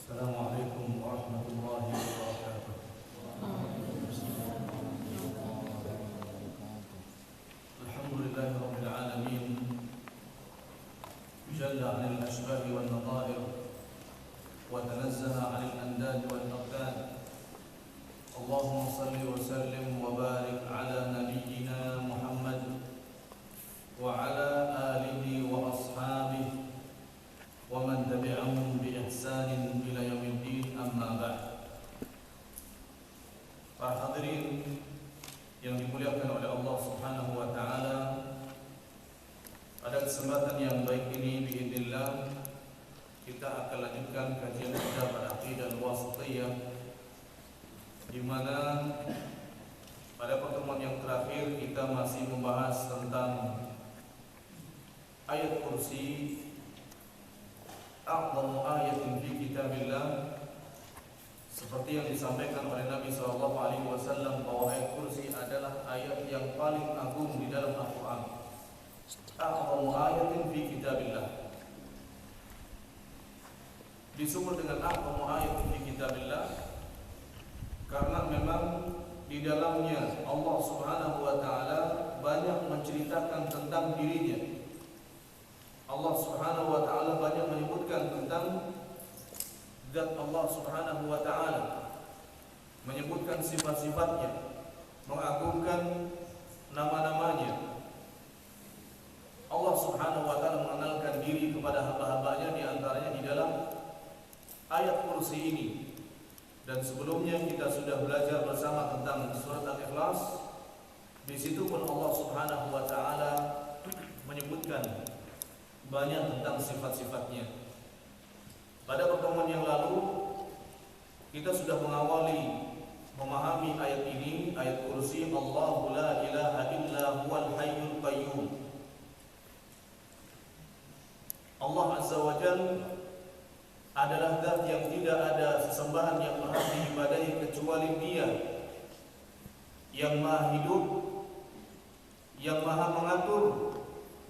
Assalamualaikum warahmatullahi wabarakatuh. Alhamdulillahi rabbil alamin. Jalla 'anil ashbahi wan nadha'ir wa tanazzaha 'anil andad wal aqdan. Allahumma salli wa sallim wa barik 'ala nabiyyina Muhammad wa 'ala alihi wa ashabihi wa man tabi'ahum bi ihsanin ila yaumiddin, amma ba'd. Para hadirin yang dimuliakan oleh Allah Subhanahu wa taala, pada kesempatan yang baik ini biidznillah kita akan lanjutkan kajian kita pada aqidah al-wasithiyah, di mana pada pertemuan yang terakhir kita masih membahas tentang ayat kursi, a'dhamu ayatin fi kitabillah, seperti yang disampaikan oleh Nabi SAW bahwa ayat kursi adalah ayat yang paling agung di dalam Al-Quran. A'dhamu ayatin fi kitabillah, disebut dengan a'dhamu ayatin fi kitabillah karena memang di dalamnya Allah Subhanahu wa taala banyak menceritakan tentang dirinya. Allah Subhanahu wa taala banyak menyebutkan tentang zat Allah Subhanahu wa taala, menyebutkan sifat-sifatnya, mengagungkan nama-namanya. Allah Subhanahu wa taala mengenalkan diri kepada hamba-hambanya, di antaranya di dalam ayat kursi ini. Dan sebelumnya kita sudah belajar bersama tentang surat Al-Ikhlas. Di situ pun Allah Subhanahu wa taala menyebutkan banyak tentang sifat-sifatnya. Pada pertemuan yang lalu kita sudah mengawali memahami ayat ini, ayat kursi, Allahu la ilaha illa huwal hayyul qayyum. Allah Azza wa Jalla adalah zat yang tidak ada sesembahan yang berhak diibadahi kecuali Dia, yang Maha hidup, yang Maha mengatur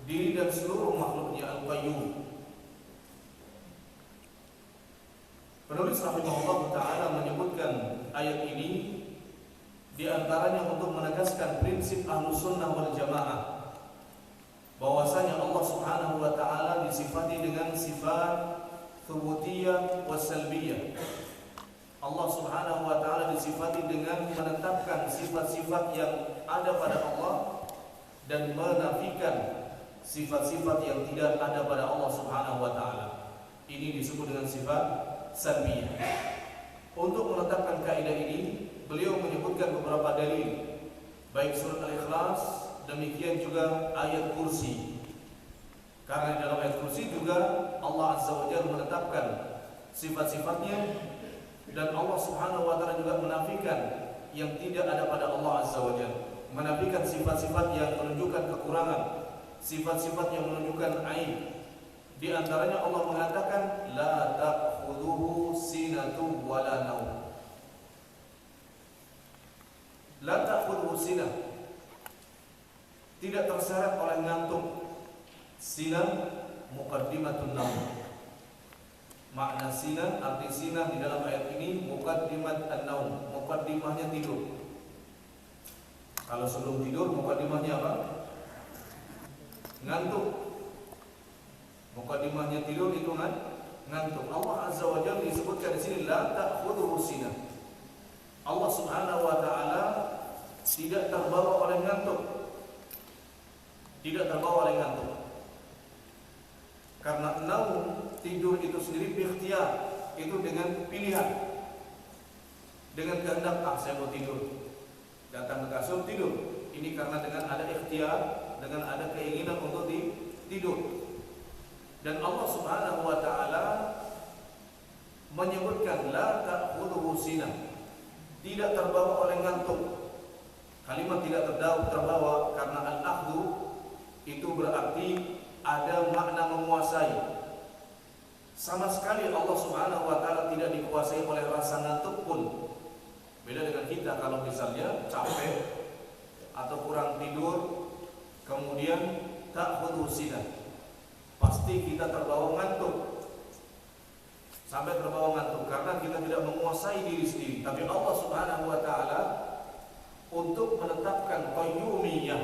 diri dan seluruh makhluknya, Al-Qayyum. Penulis rahimahullah ta'ala menyebutkan ayat ini di antaranya untuk menegaskan prinsip Ahlus Sunnah wal Jamaah, bahwasanya Allah Subhanahu wa ta'ala disifati dengan sifat thubutiyah wa salbiyah. Allah Subhanahu wa ta'ala disifati dengan menetapkan sifat-sifat yang ada pada Allah dan menafikan sifat-sifat yang tidak ada pada Allah Subhanahu wa taala. Ini disebut dengan sifat salbiyah. Untuk menetapkan kaidah ini, beliau menyebutkan beberapa dalil, baik surat Al-Ikhlas, demikian juga ayat kursi. Karena dalam ayat kursi juga Allah Azza wa Jalla menetapkan sifat-sifatnya, dan Allah Subhanahu wa taala juga menafikan yang tidak ada pada Allah Azza wa Jalla, menafikan sifat-sifat yang menunjukkan kekurangan, sifat-sifat yang menunjukkan aib. Di antaranya Allah mengatakan la ta'khudhuhu sinatun wa la naum. La ta'khudhuhu sinah, tidak terseret oleh ngantuk. Sinah muqaddimatun naum. Makna sinah, arti sinah di dalam ayat ini muqaddimat an-naum, muqaddimahnya tidur. Kalau sebelum tidur muqaddimahnya apa? Ngantuk. Muqaddimahnya tidur itu ngantuk. Allah Azza wa Jalla disebutkan di sini la ta'khudhuhu sinah. Allah Subhanahu wa taala tidak terbawa oleh ngantuk. Tidak terbawa oleh ngantuk. Karena naum, tidur itu sendiri ikhtiar, itu dengan pilihan. Dengan kehendak, saya mau tidur. Datang ke kasur tidur. Ini karena dengan ada ikhtiar, dengan ada keinginan untuk tidur. Dan Allah Subhanahu wa taala menyebutkan la ta'khudhuhu sinah, tidak terbawa oleh ngantuk. Kalimat tidak terbawa karena al-akhdhu itu berarti ada makna menguasai. Sama sekali Allah Subhanahu wa taala tidak dikuasai oleh rasa ngantuk pun. Beda dengan kita, kalau misalnya capek atau kurang tidur, kemudian ta'khudhu sinah, pasti kita terbawa ngantuk. Sampai terbawa ngantuk. karena kita tidak menguasai diri sendiri, tapi Allah Subhanahu wa taala untuk menetapkan qayyumiyah,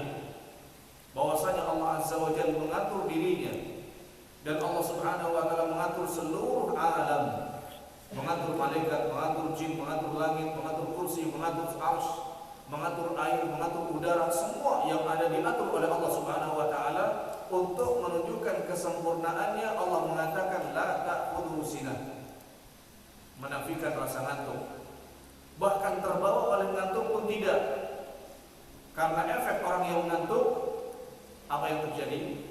bahwasanya Allah Azza wa Jalla mengatur dirinya, dan Allah Subhanahu wa taala mengatur seluruh alam, mengatur malaikat, mengatur jin, mengatur langit, mengatur kursi, mengatur arsy, mengatur air, mengatur udara, semua yang ada diatur oleh Allah Subhanahu wa taala. Untuk menunjukkan kesempurnaannya, Allah mengatakan la ta'khudhuhu sinah, menafikan rasa ngantuk. Bahkan terbawa oleh ngantuk pun tidak. Karena efek orang yang ngantuk, apa yang terjadi?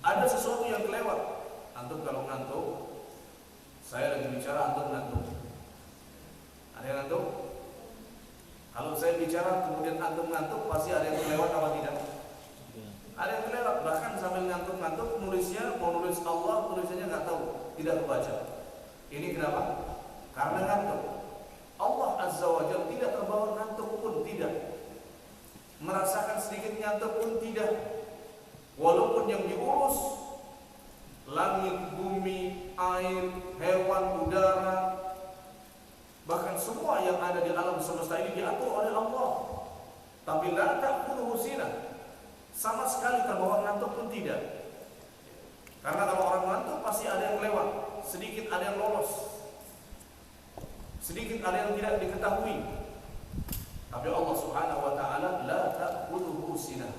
Ada sesuatu yang kelewat. Antum kalau ngantuk, saya lagi bicara, antum ngantuk. Ada yang ngantuk? Kalau saya bicara kemudian antum ngantuk, pasti ada yang kelewat apa tidak? Ada yang kelewat, bahkan sambil ngantuk-ngantuk nulisnya, mau nulis Allah, tulisannya nggak tahu, tidak kebaca. Ini kenapa? Karena ngantuk. Allah Azza wa Jalla tidak terbawa ngantuk pun tidak, merasakan sedikit ngantuk pun tidak. Walaupun yang diurus langit, bumi, air, hewan, udara, bahkan semua yang ada di alam semesta ini diatur oleh Allah. Tapi la ta'khudhuhu sinah, sama sekali terbawa ngantuk pun tidak. Karena kalau orang ngantuk pasti ada yang lewat, sedikit ada yang lolos, sedikit ada yang tidak diketahui. Tapi Allah Subhanahu wa taala la ta'khudhuhu sinah.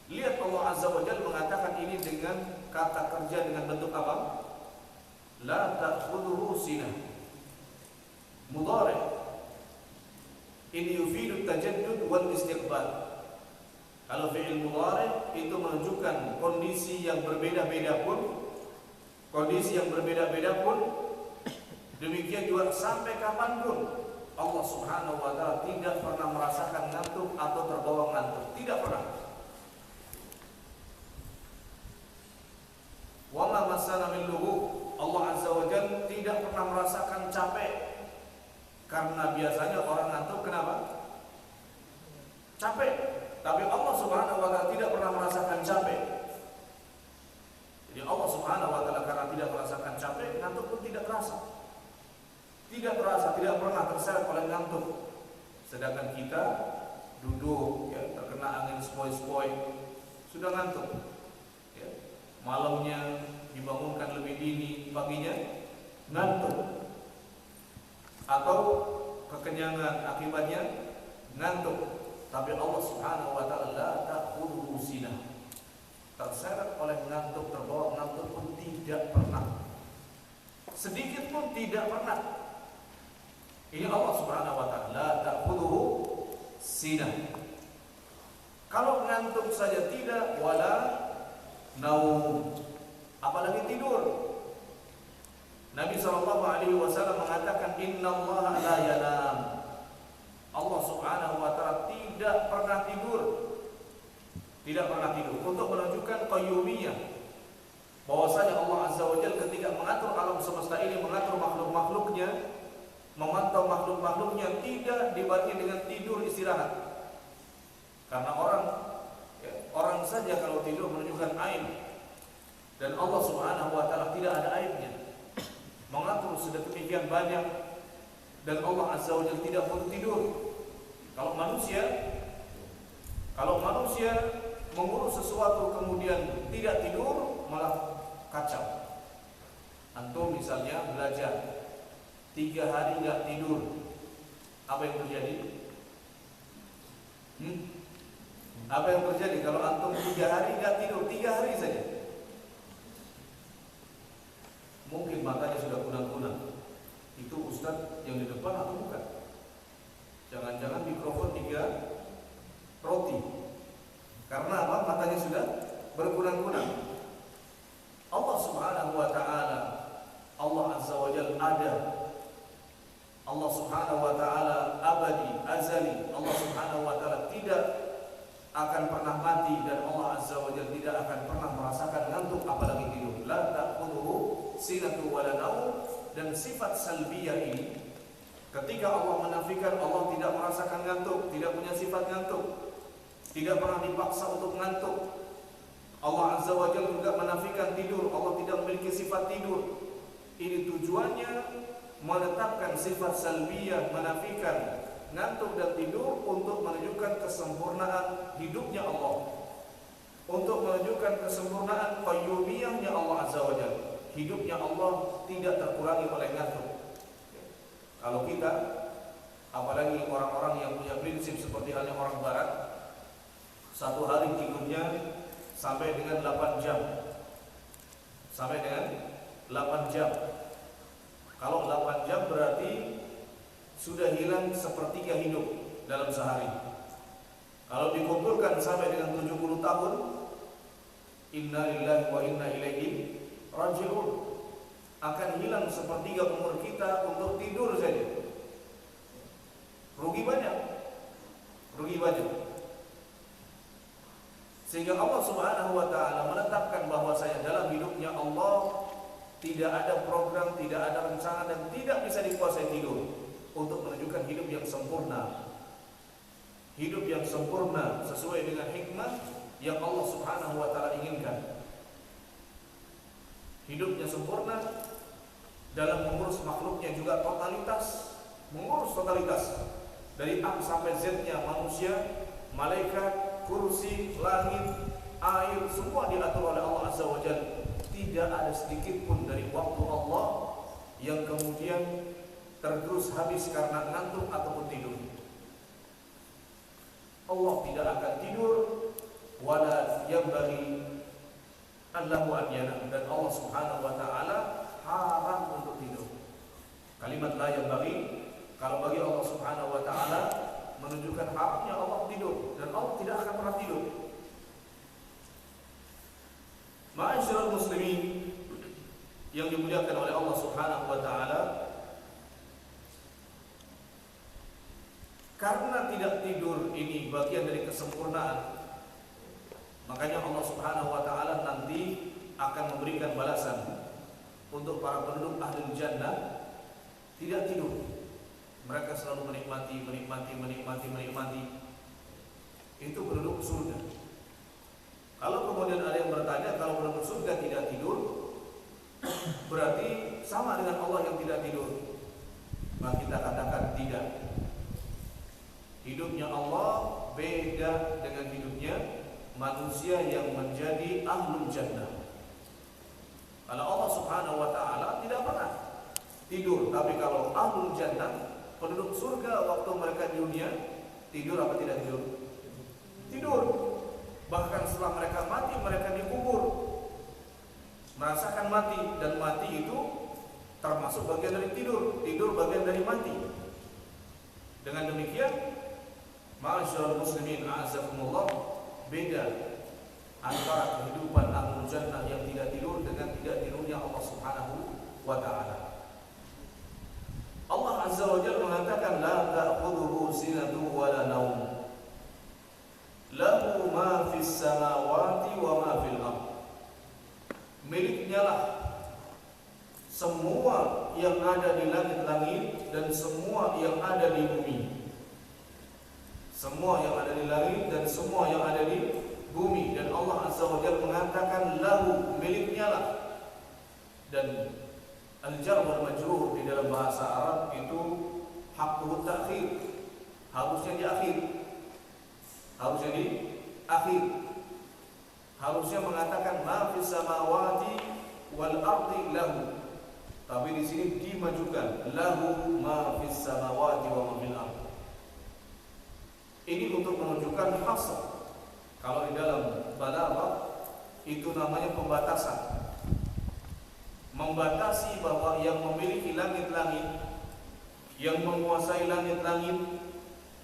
Lihat Allah Azza wa Jalla mengatakan ini dengan kata kerja dengan bentuk apa? La ta'khudhuhu sinah. Mudhari'. Ini yufidu tajaddud wal istiqbal. Kalau fi'il mudhari' itu menunjukkan kondisi yang berbeda-beda pun, demikian juga sampai kapanpun Allah Subhanahu wa taala tidak pernah merasakan ngantuk atau terbawa ngantuk, tidak pernah. Wa ma massana min lughub, Allah Azza wa Jalla tidak pernah merasakan capek. Karena biasanya orang ngantuk kenapa? Capek. Tapi Allah Subhanahu wa taala tidak pernah merasakan capek. Jadi Allah Subhanahu wa taala karena tidak merasakan capek, ngantuk pun tidak terasa. Tidak terasa, tidak pernah terseret oleh ngantuk. Sedangkan kita duduk ya, terkena angin sepoi-sepoi, sudah ngantuk. Ya. Malamnya dibangunkan lebih dini, paginya ngantuk. Atau kekenyangan akibatnya ngantuk. Tapi Allah Subhanahu wa taala la ta'khudhuhu sinah, terseret oleh ngantuk, terbawa ngantuk pun tidak pernah, sedikit pun tidak pernah. Ini Allah Subhanahu wa taala la ta'khudhuhu sinah. Kalau ngantuk saja tidak, wala naum, apalagi tidur. Nabi SAW mengatakan innallaha la yanam. Allah Subhanahu wa taala tidak pernah tidur. Tidak pernah tidur, untuk menunjukkan qayyumiyah, bahwasanya Allah Azza wa Jalla ketika mengatur alam semesta ini, mengatur makhluk-makhluknya, memantau makhluk-makhluknya, tidak dibarengi dengan tidur istirahat. Karena orang saja kalau tidur menunjukkan aib, dan Allah Subhanahu wa taala tidak ada aibnya, mengatur sedemikian banyak, dan Allah Azza wa Jalla tidak perlu tidur. Kalau manusia mengurus sesuatu kemudian tidak tidur, malah kacau. Antum misalnya belajar 3 hari nggak tidur, apa yang terjadi? Apa yang terjadi kalau antum 3 hari nggak tidur, 3 hari saja? Mungkin matanya sudah kunang-kunang. Itu ustaz yang di depan atau bukan? Jangan-jangan mikrofon 3 roti. Karena apa? Matanya sudah berkunang-kunang. Allah Subhanahu wa taala, Allah Azza wa Jalla ada. Allah Subhanahu wa taala abadi, azali. Allah Subhanahu wa taala tidak akan pernah mati, dan Allah Azza wa Jalla tidak akan pernah merasakan ngantuk apalagi tidur. La ta'khudhuhu sinatun wa la naum. Dan sifat salbiyah ini, ketika Allah menafikan Allah tidak merasakan ngantuk, tidak punya sifat ngantuk, tidak pernah dipaksa untuk ngantuk. Allah Azza wa Jalla juga menafikan tidur, Allah tidak memiliki sifat tidur. Ini tujuannya menetapkan sifat salbiyah, menafikan ngantuk dan tidur untuk menunjukkan kesempurnaan hidupnya Allah, untuk menunjukkan kesempurnaan qayyumiyahnya Allah Azza wa Jalla. Hidupnya Allah tidak terkurangi oleh ngantuk. Kalau kita, apalagi orang-orang yang punya prinsip seperti halnya orang barat, satu hari tidurnya sampai dengan 8 jam. Sampai dengan 8 jam. Kalau 8 jam berarti sudah hilang sepertiga hidup dalam sehari. Kalau dikumpulkan sampai dengan 70 tahun, inna lillahi wa inna ilaihi raji'un, akan hilang sepertiga umur kita untuk tidur saja. Rugi banyak. Rugi banyak. Sehingga Allah Subhanahu wa taala menetapkan bahwasanya dalam hidupnya Allah tidak ada program, tidak ada rencana, dan tidak bisa dikuasai tidur, untuk menunjukkan hidup yang sempurna. Hidup yang sempurna sesuai dengan hikmah yang Allah Subhanahu wa taala inginkan. Hidupnya sempurna dalam mengurus makhluknya juga totalitas, mengurus totalitas dari A sampai Z-nya manusia, malaikat, kursi, langit, air, semua diatur oleh Allah Azza wa Jalla. Tidak ada sedikit pun dari waktu Allah yang kemudian tergerus habis karena ngantuk ataupun tidur. Allah tidak akan tidur, wala yambaghi allahu an yanam, dan Allah Subhanahu wa taala haram untuk tidur. Kalimat la yambaghi, kalau bagi Allah Subhanahu wa taala, menunjukkan haramnya Allah tidur, dan Allah tidak akan pernah tidur. Ma'asyiral muslimin yang dimuliakan oleh Allah Subhanahu wa taala, karena tidak tidur ini bagian dari kesempurnaan, makanya Allah Subhanahu wa taala nanti akan memberikan balasan untuk para penduduk ahlul jannah tidak tidur. Mereka selalu menikmati. Itu penduduk surga. Kalau kemudian ada yang bertanya, kalau penduduk surga tidak tidur, berarti sama dengan Allah yang tidak tidur. Maka kita katakan tidak. Hidupnya Allah beda dengan hidupnya manusia yang menjadi ahlul jannah. Kalau Allah Subhanahu wa taala tidak pernah tidur, tapi kalau ahlul jannah, penduduk surga, waktu mereka di dunia tidur apa tidak tidur? Tidur. Bahkan setelah mereka mati, mereka dikubur, merasakan mati, dan mati itu termasuk bagian dari tidur. Tidur bagian dari mati. Dengan demikian, ma'asyiral muslimin a'azzakumullah, beda antara kehidupan ahlul jannah yang tidak tidur dengan tidak tidurnya Allah Subhanahu wa taala. Allah Azza wa Jalla mengatakan, la ta'khudhuhu sinatun wa la naum, lahu ma fis samawati wa ma fil ardh. Miliknya lah semua yang ada di langit-langit dan semua yang ada di bumi. Semua yang ada di langit dan semua yang ada di bumi. Dan Allah Azza wa Jalla mengatakan lahu, miliknya lah. Dan al-jar wal majrur di dalam bahasa Arab itu haqqut ta'khir, harusnya di akhir. Harusnya di akhir. Harusnya mengatakan ma fis samawati wal ardi lahu. Tapi di sini dimajukan lahu ma fis samawati wa ma fil ardi. Ini untuk menunjukkan hasr. Kalau di dalam balaghah itu namanya pembatasan. Membatasi bahwa yang memiliki langit-langit, yang menguasai langit-langit,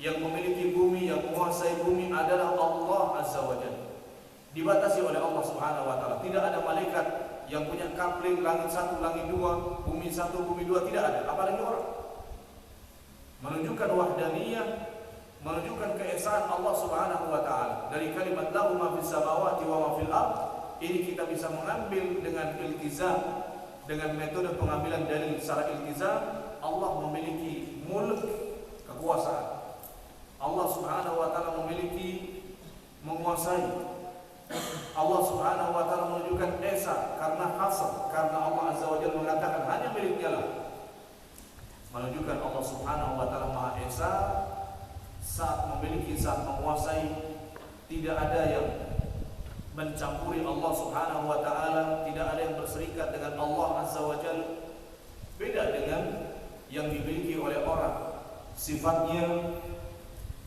yang memiliki bumi, yang menguasai bumi adalah Allah Azza wa Jalla. Dibatasi oleh Allah Subhanahu wa taala. Tidak ada malaikat yang punya kapling langit satu, langit dua, bumi satu, bumi dua, tidak ada. Apalagi orang. Menunjukkan wahdaniyah, menunjukkan keesaan Allah Subhanahu wa taala. Dari kalimat lahu ma fis samawati wa ma fil ardh, ini kita bisa mengambil dengan iltizam, dengan metode pengambilan dalil secara iltizam. Allah memiliki mulk, kekuasaan. Allah Subhanahu wa taala memiliki, menguasai. Allah Subhanahu wa taala menunjukkan esa karena hasr, karena Allah Azza wa Jalla mengatakan hanya miliknya lah. menunjukkan Allah Subhanahu wa taala Maha Esa, saat memiliki, saat menguasai, tidak ada yang mencampuri Allah Subhanahu wa taala, tidak ada yang berserikat dengan Allah Azza wa Jalla. Beda dengan yang dimiliki oleh orang, sifatnya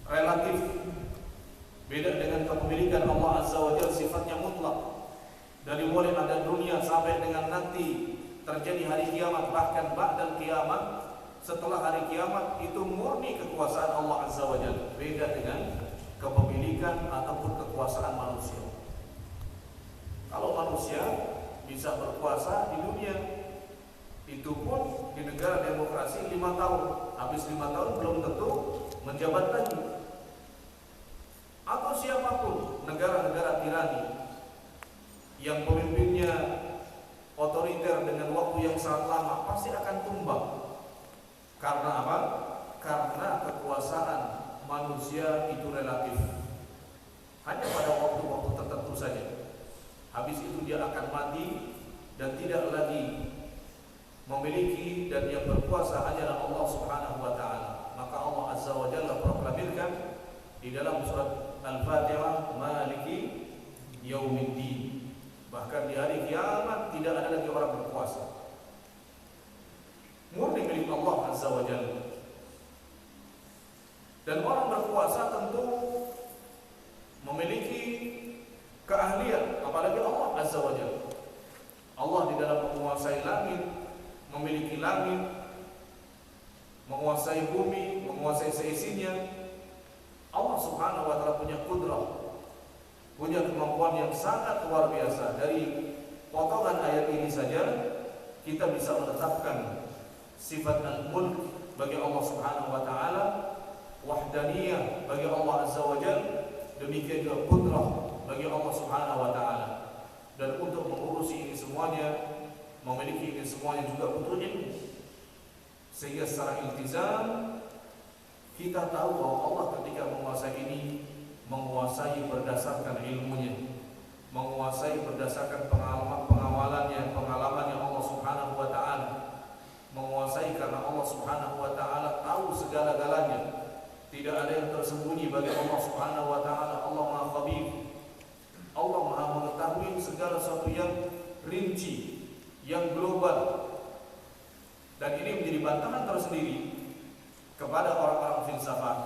relatif. Beda dengan kepemilikan Allah Azza wa Jalla, sifatnya mutlak. Dari mulai ada dunia sampai dengan nanti terjadi hari kiamat, bahkan ba'dal kiamat, setelah hari kiamat, itu murni kekuasaan Allah Azza wa Jalla. Beda dengan kepemilikan ataupun kekuasaan manusia. Kalau manusia bisa berkuasa di dunia, itu pun di negara demokrasi 5 tahun. Habis 5 tahun belum tentu menjabat lagi. Atau siapapun, negara-negara tirani yang pemimpinnya otoriter dengan waktu yang sangat lama, pasti akan tumbang. Karena apa? Karena kekuasaan manusia itu relatif, hanya pada waktu-waktu tertentu saja. Habis itu dia akan mati dan tidak lagi memiliki, dan yang berkuasa hanyalah Allah Subhanahu wa taala. Maka Allah Azza wa Jalla proklamirkan di dalam surat Al-Fatihah, Maliki Yaumiddin. Bahkan di hari kiamat tidak ada lagi orang berkuasa. Murni milik Allah Azza wa Jalla. Dan orang berkuasa tentu memiliki keahlian, apalagi Allah Azza wa Jalla. Allah di dalam menguasai langit, memiliki langit, menguasai bumi, menguasai seisinya. Allah Subhanahu wa taala punya kudrah, punya kemampuan yang sangat luar biasa. Dari potongan ayat ini saja kita bisa menetapkan sifat al-mulk bagi Allah Subhanahu wa taala, wahdaniyah bagi Allah Azza wa Jalla, demikian juga kudrah bagi Allah Subhanahu wa taala. Dan untuk mengurusi ini semuanya, memiliki ini semuanya juga butuh ilmu. Sehingga secara iltizam kita tahu bahwa Allah ketika menguasai ini, menguasai berdasarkan ilmunya, menguasai berdasarkan pengalamannya Allah Subhanahu wa taala, menguasai karena Allah Subhanahu wa taala tahu segala-galanya. Tidak ada yang tersembunyi bagi Allah Subhanahu wa taala. Allah Maha Khabir. Allah Maha mengetahui segala sesuatu yang rinci, yang global. Dan ini menjadi bantahan tersendiri kepada orang-orang filsafat.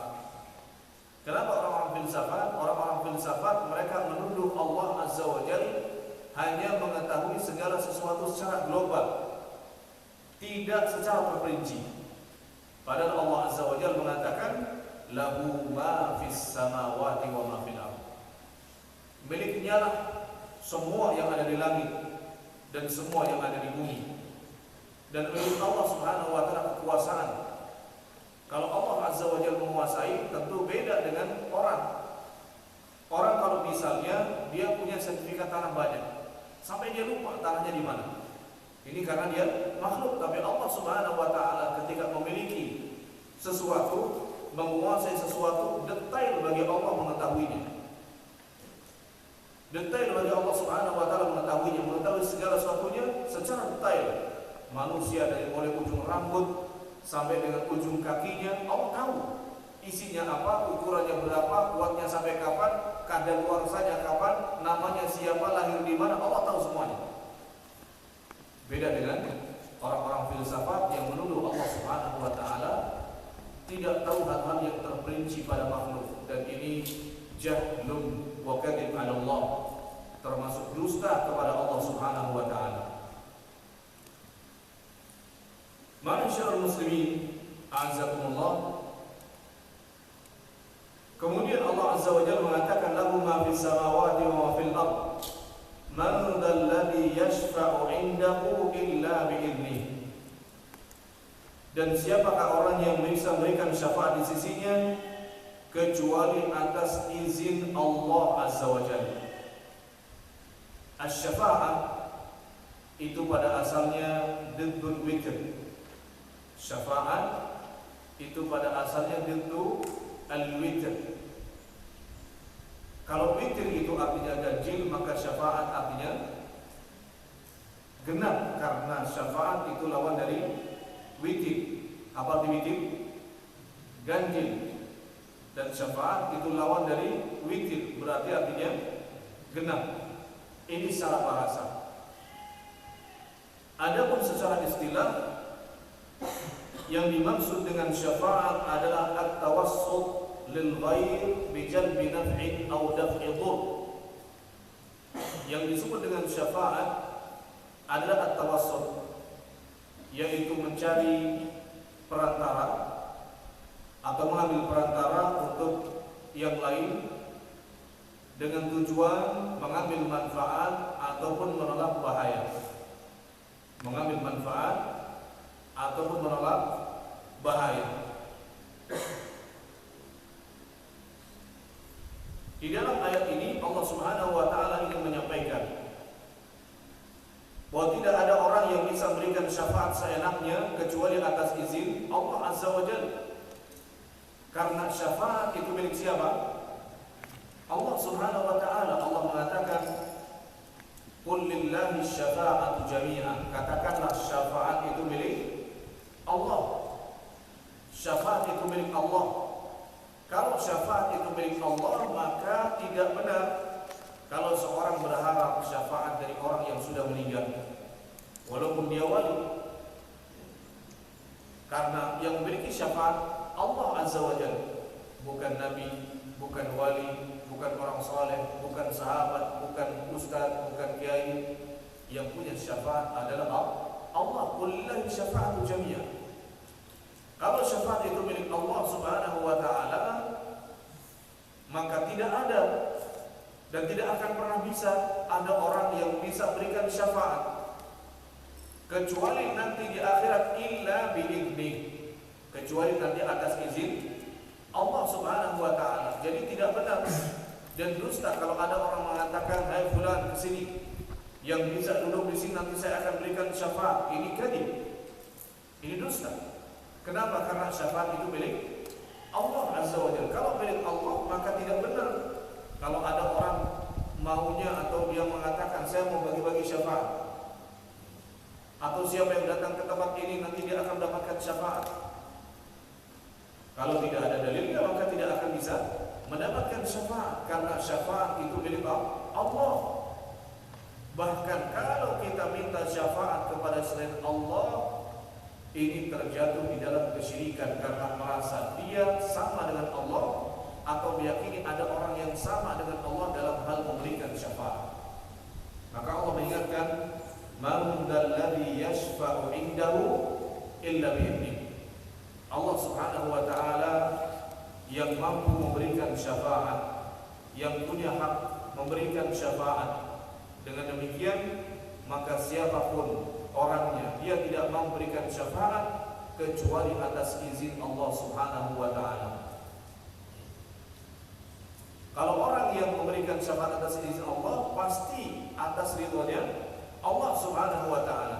Kenapa orang-orang filsafat? Orang-orang filsafat mereka menuduh Allah Azza wa Jalla hanya mengetahui segala sesuatu secara global, tidak secara terperinci. Padahal Allah Azza wa Jalla mengatakan, lahu ma fis samawati wa ma fil ardh. Miliknya lah semua yang ada di langit dan semua yang ada di bumi. Dan milik Allah Subhanahu wa taala kekuasaan. Kalau Allah Azza wa Jalla menguasai, tentu beda dengan orang. Orang kalau misalnya dia punya sertifikat tanah banyak, sampai dia lupa tanahnya di mana. Ini karena dia makhluk, tapi Allah Subhanahu wa taala ketika memiliki sesuatu, menguasai sesuatu, detail bagi Allah mengetahuinya. Detail bagi Allah Subhanahu wa taala mengetahuinya, mengetahui segala sesuatunya secara detail. Manusia dari mulai ujung rambut sampai dengan ujung kakinya, Allah tahu isinya apa, ukurannya berapa, kuatnya sampai kapan, kadaluarsanya kapan, namanya siapa, lahir di mana, Allah tahu semuanya. Beda dengan orang-orang filsafat yang menuduh Allah Subhanahu wa taala tidak tahu hal-hal yang terperinci pada makhluk, dan ini jahlun wa kadhib 'ala Allah, termasuk dusta kepada Allah Subhanahu wa taala. Ma'asyiral muslimin, a'azzakumullah. Kemudian Allah Azza wa Jalla mengatakan, lahu ma fis samawati wa ma fil ardh, man dzal ladzi yashfa'u 'indahu illa bi'idnih. Dan siapakah orang yang bisa memberikan syafaat di sisinya kecuali atas izin Allah Azza wa Jalla. Asy-syafa'ah itu pada asalnya diddul witr. Syafaat itu pada asalnya diddul al-witr. Kalau witr itu artinya ganjil, maka syafaat artinya genap, karena syafaat itu lawan dari witr. Apa arti witir? Ganjil. Dan syafaat itu lawan dari witir, berarti artinya genap. Ini secara bahasa. Adapun secara istilah, yang dimaksud dengan syafaat adalah at-tawassut lil ghair bi jalbi naf'in aw daf'i dhur. Yang disebut dengan syafaat adalah at-tawassut, yaitu mencari perantara atau mengambil perantara untuk yang lain dengan tujuan mengambil manfaat ataupun menolak bahaya. Mengambil manfaat ataupun menolak bahaya. Di dalam ayat ini Allah Subhanahu wa taala ingin menyampaikan bahwa tidak ada orang yang bisa memberikan syafaat seenaknya kecuali atas izin Allah Azza wa Jalla. Karena syafaat itu milik siapa? Allah Subhanahu wa taala. Allah mengatakan, "Qul lillahi syafa'atu jami'an." Katakanlah syafaat itu milik Allah. Syafaat itu milik Allah. Kalau syafaat itu milik Allah, maka tidak benar kalau seorang berharap syafaat dari orang yang sudah meninggal, walaupun dia wali. Karena yang memiliki syafaat Allah Azza wa Jalla, bukan nabi, bukan wali, bukan orang saleh, bukan sahabat, bukan ustaz, bukan kiai. Yang punya syafaat adalah Allah. Kulillahi syafa'atu jami'an. Kalau syafaat itu milik Allah Subhanahu wa taala, maka tidak ada dan tidak akan pernah bisa ada orang yang bisa berikan syafaat kecuali nanti di akhirat illa bi'idznih, kecuali nanti atas izin Allah Subhanahu wa taala. Jadi tidak benar dan dusta kalau ada orang mengatakan, "Hai fulan, kesini, yang bisa duduk di sini nanti saya akan berikan syafaat." Ini kadzib. Ini dusta. Kenapa? Karena syafaat itu milik Allah Azza wa Jalla. Kalau milik Allah, maka tidak benar kalau ada orang maunya atau dia mengatakan, "Saya mau bagi-bagi syafaat." Atau siapa yang datang ke tempat ini nanti dia akan mendapatkan syafaat. Kalau tidak ada dalilnya, maka tidak akan bisa mendapatkan syafaat, karena syafaat itu milik Allah. Bahkan kalau kita minta syafaat kepada selain Allah, ini terjatuh di dalam kesyirikan karena merasa dia sama dengan Allah atau meyakini ada orang yang sama dengan Allah dalam hal memberikan syafaat. Maka Allah mengingatkan, "Man dzalladzi yashfa'u 'indahu illa bi'idznih." Allah Subhanahu wa taala yang mampu memberikan syafaat, yang punya hak memberikan syafaat. Dengan demikian, maka siapapun orangnya, dia tidak mau memberikan syafaat kecuali atas izin Allah Subhanahu wa taala. Kalau orang yang memberikan syafaat atas izin Allah, pasti atas ridhonya Allah Subhanahu wa taala.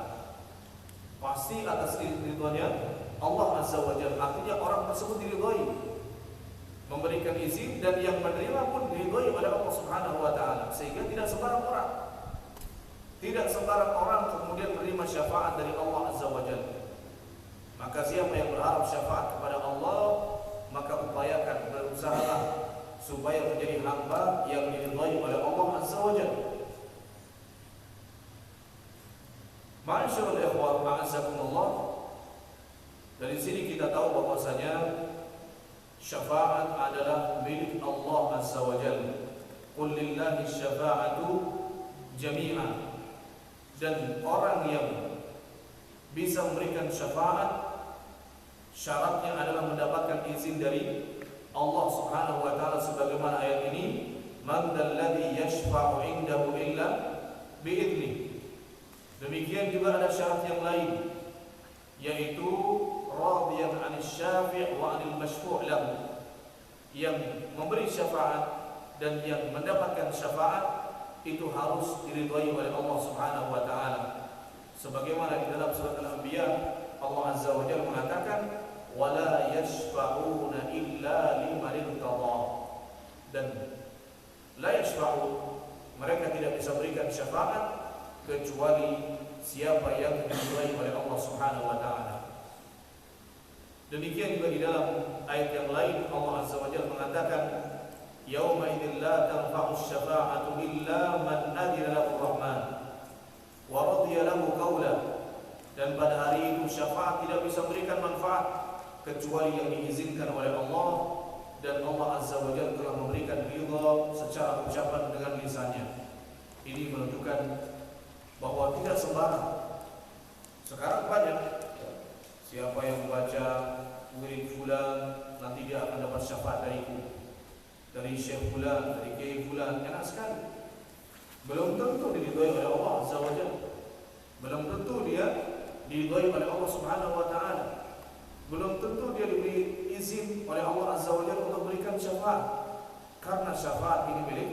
Pasti atas ridhonya Allah Azza wa Jalla. Artinya orang tersebut diridhoi, memberikan izin, dan yang menerima pun diridhoi oleh Allah Subhanahu wa taala. Sehingga tidak sembarang orang, tidak sembarang orang kemudian menerima syafaat dari Allah Azza wa Jalla. Maka siapa yang berharap syafaat kepada Allah, maka upayakan, berusahalah supaya menjadi hamba yang diridhai oleh Allah Azza wa Jalla. Ma'asyiral ikhwan, a'azzakumullah. Dari sini kita tahu bahwasanya syafaat adalah milik Allah Azza wa Jalla. Qul lillahi syafa'atu jami'an. Dan orang yang bisa memberikan syafaat, syaratnya adalah mendapatkan izin dari Allah Subhanahu wa taala, sebagaimana ayat ini, "Man dzalladzi yashfa'u 'indahu illa bi'idznih." Demikian juga ada syarat yang lain, yaitu radiyan 'anil syafi' wa 'anil masyfu' lahu. Yang memberi syafaat dan yang mendapatkan syafaat itu harus diridhai oleh Allah Subhanahu wa taala. Sebagaimana di dalam surat Al-Anbiya, Allah Azza wa Jalla mengatakan, "Wala yashfa'una illa liman irtada." Dan la yashfa'u, mereka tidak bisa berikan syafaat kecuali siapa yang diridhai oleh Allah Subhanahu wa taala. Demikian juga di dalam ayat yang lain Allah Azza wa Jalla mengatakan, "Yauma idzin la tanfa'u syafa'atu illa man adzina lahu Rahman wa radiya lahu qawla." Dan pada hari itu syafaat tidak bisa memberikan manfaat kecuali yang diizinkan oleh Allah, dan Allah Azza wa Jalla telah memberikan ridha secara ucapan dengan lisannya. Ini menunjukkan bahwa tidak sembarang. Sekarang banyak siapa yang membaca wirid fulan nanti dia akan dapat syafaat dariku, dari syekh fulan, dari kiai fulan. Enak sekali. Belum tentu diridhoi oleh Allah Azza wa Jalla. Belum tentu dia diridhoi oleh Allah Subhanahu wa taala. Belum tentu dia diberi izin oleh Allah Azza wa Jalla untuk memberikan syafaat, karena syafaat ini milik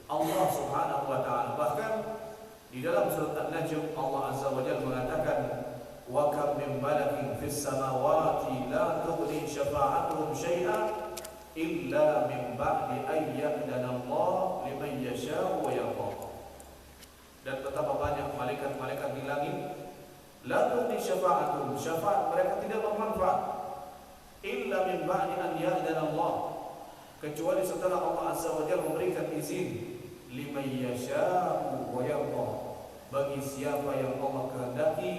Allah Subhanahu wa taala. Bahkan di dalam surat An-Najm Allah Azza wa Jalla mengatakan, "Wa kam min malakin fis samawati la tughni syafa'atuhum syai'an illa min ba'di an ya'dana Allah liman yasha'u wa yarda." Dan betapa banyak malaikat-malaikat di langit, la tughni syafa'atuhum, syafaat mereka tidak bermanfaat, illa min ba'di an ya'dana Allah, kecuali setelah Allah Azza wa Jalla memberikan izin, liman yasha'u wa yarda, bagi siapa yang Allah kehendaki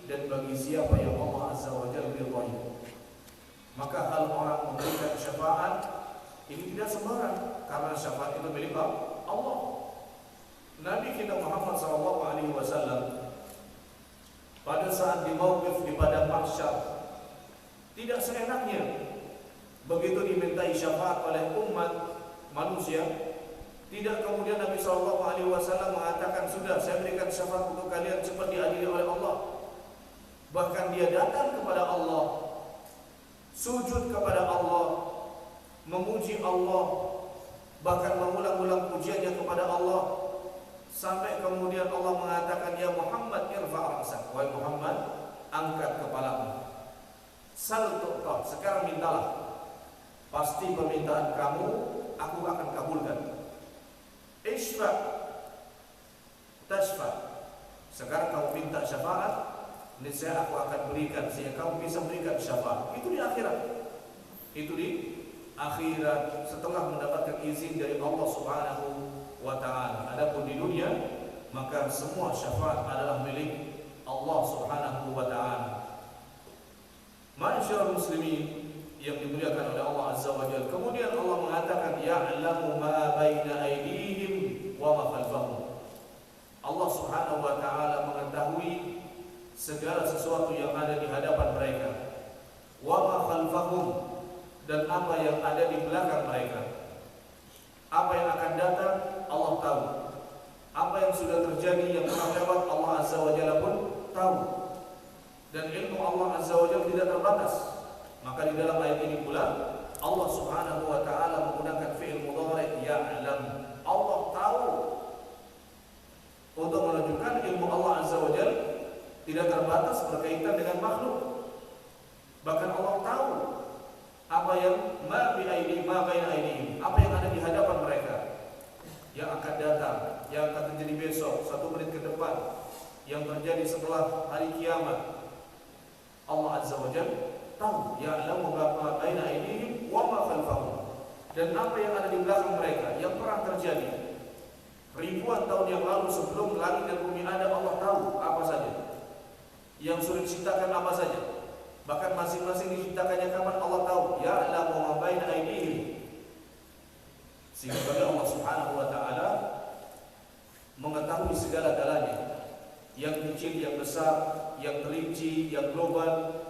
dan bagi siapa yang Allah Azza wa Jalla ridhai. Maka hal orang memberikan syafaat ini tidak sembarang, karena syafaat itu milik Allah. Nabi kita Muhammad SAW pada saat di mauqif di padang mahsyar tidak seenaknya. Begitu dimintai syafaat oleh umat manusia, tidak kemudian Nabi SAW mengatakan, "Sudah, saya berikan syafaat untuk kalian, cepat diadili oleh Allah." Bahkan dia datang kepada Allah, sujud kepada Allah, memuji Allah, bahkan mengulang-ulang pujiannya kepada Allah, sampai kemudian Allah mengatakan, "Ya Muhammad, irfa' ra'sak." Wahai Muhammad, angkat kepalamu. Sal tu'ta, sekarang mintalah. Pasti permintaan kamu aku akan kabulkan. Isfa' tashfa', sekarang kamu minta syafaat, niscaya aku akan berikan, sehingga kamu bisa berikan syafaat. Itu di akhirat. Itu di akhirat setelah mendapatkan izin dari Allah Subhanahu wa taala. Adapun di dunia, maka semua syafaat adalah milik Allah Subhanahu wa taala. Ma'asyiral muslimin yang dimuliakan oleh Allah Azza wa Jalla. Kemudian Allah mengatakan, "Ya'lamu ma baina aydihim wa ma khalfahum." Allah Subhanahu wa taala mengetahui segala sesuatu yang ada di hadapan mereka. Wa ma khalfahum, dan apa yang ada di belakang mereka. Apa yang akan datang Allah tahu. Apa yang sudah terjadi yang telah lewat Allah Azza wa Jalla pun tahu. Dan ilmu Allah Azza wa Jalla tidak terbatas. Maka di dalam ayat ini pula Allah Subhanahu wa taala menggunakan fi'il mudhari' ya'lam. Allah tahu, untuk menunjukkan ilmu Allah Azza wa Jalla tidak terbatas berkaitan dengan makhluk. Bahkan Allah tahu apa yang ma bi aidi ma baina aidihim, apa yang ada di hadapan mereka, yang akan datang, yang akan terjadi besok, 1 menit ke depan, yang terjadi setelah hari kiamat. Allah Azza wa Jalla tahu, ya'lamu ma baina aidihim wa ma khalfahum, dan apa yang ada di belakang mereka yang pernah terjadi ribuan tahun yang lalu sebelum langit dan bumi ada. Allah tahu apa saja yang sudah diciptakan, apa saja, bahkan masing-masing diciptakannya kapan Allah tahu. Ya'lamu ma baina aidihim, sehingga Allah Subhanahu wa taala mengetahui segala-galanya, yang kecil, yang besar, yang terinci, yang global.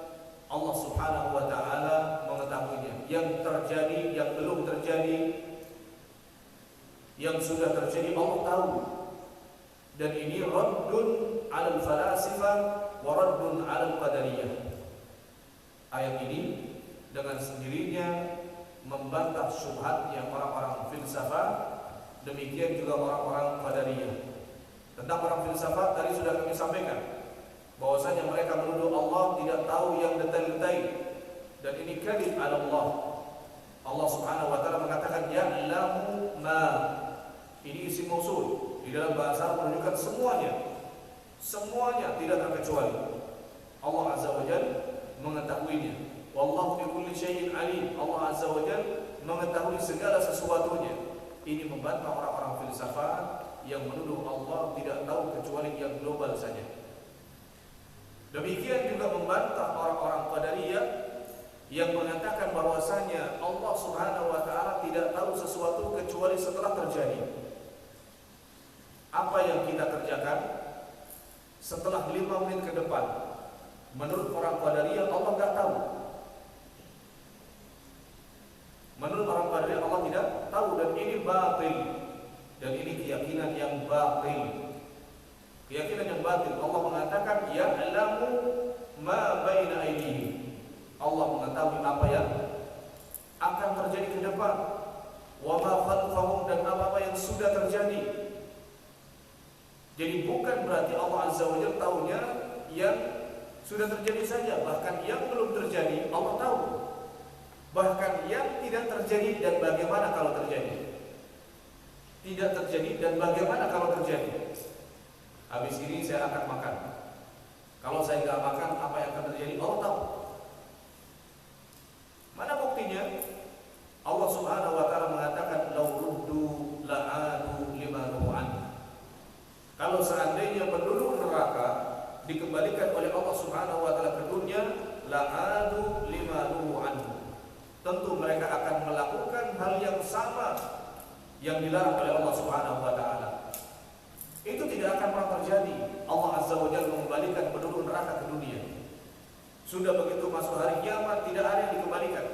Allah Subhanahu wa taala mengetahuinya, yang terjadi, yang belum terjadi, yang sudah terjadi Allah tahu. Dan ini raddun 'alal falasifah wa raddun 'alal qadariyah. Ayat ini dengan sendirinya membantah syubhatnya orang-orang filsafat, demikian juga orang-orang qadariyah. Tentang orang filsafat tadi sudah kami sampaikan bahwasanya mereka menuduh Allah tidak tahu yang detail-detail, dan ini kadhib 'ala Allah. Allah Subhanahu wa taala mengatakan ya'lamu ma. Ini isim mausul, di dalam bahasa Arab menunjukkan semuanya. Semuanya tidak terkecuali. Allah Azza wa Jalla mengetahuinya. Wallahu syai'in alim. Allah Azza wa Jalla mengetahui segala sesuatunya. Ini membantah orang-orang filsafat yang menuduh Allah tidak tahu kecuali yang global saja. Demikian juga membantah orang-orang Qadariyah yang mengatakan bahwasanya Allah Subhanahu wa taala tidak tahu sesuatu kecuali setelah terjadi. Apa yang kita kerjakan setelah 5 menit ke depan, menurut orang Qadariyah Allah tidak tahu. Menurut orang Qadariyah Allah tidak tahu, dan ini batil. Dan ini keyakinan yang batil. Keyakinan yang batil. Allah mengatakan ya'lamu ma baina aydihim. Allah mengetahui apa yang akan terjadi ke depan. Wa ma khalfahum, dan apa-apa yang sudah terjadi. Jadi bukan berarti Allah Azza wa Jalla tahunya yang sudah terjadi saja, bahkan yang belum terjadi Allah tahu. Bahkan yang tidak terjadi dan bagaimana kalau terjadi. Tidak terjadi dan bagaimana kalau terjadi. Habis ini saya akan makan. Kalau saya nggak makan, apa yang akan terjadi? Allah tahu. Mana buktinya? Allah Subhanahu wa taala mengatakan law ruddu la'adu lima nuhu anhu. Kalau seandainya penduduk neraka dikembalikan oleh Allah Subhanahu wa taala ke dunia, la'adu lima nuhu anhu. Tentu mereka akan melakukan hal yang sama yang dilarang oleh Allah Subhanahu wa taala. Itu tidak akan pernah terjadi. Allah Azza wa Jalla mengembalikan penduduk neraka ke dunia. Sudah begitu masuk hari kiamat tidak ada yang dikembalikan.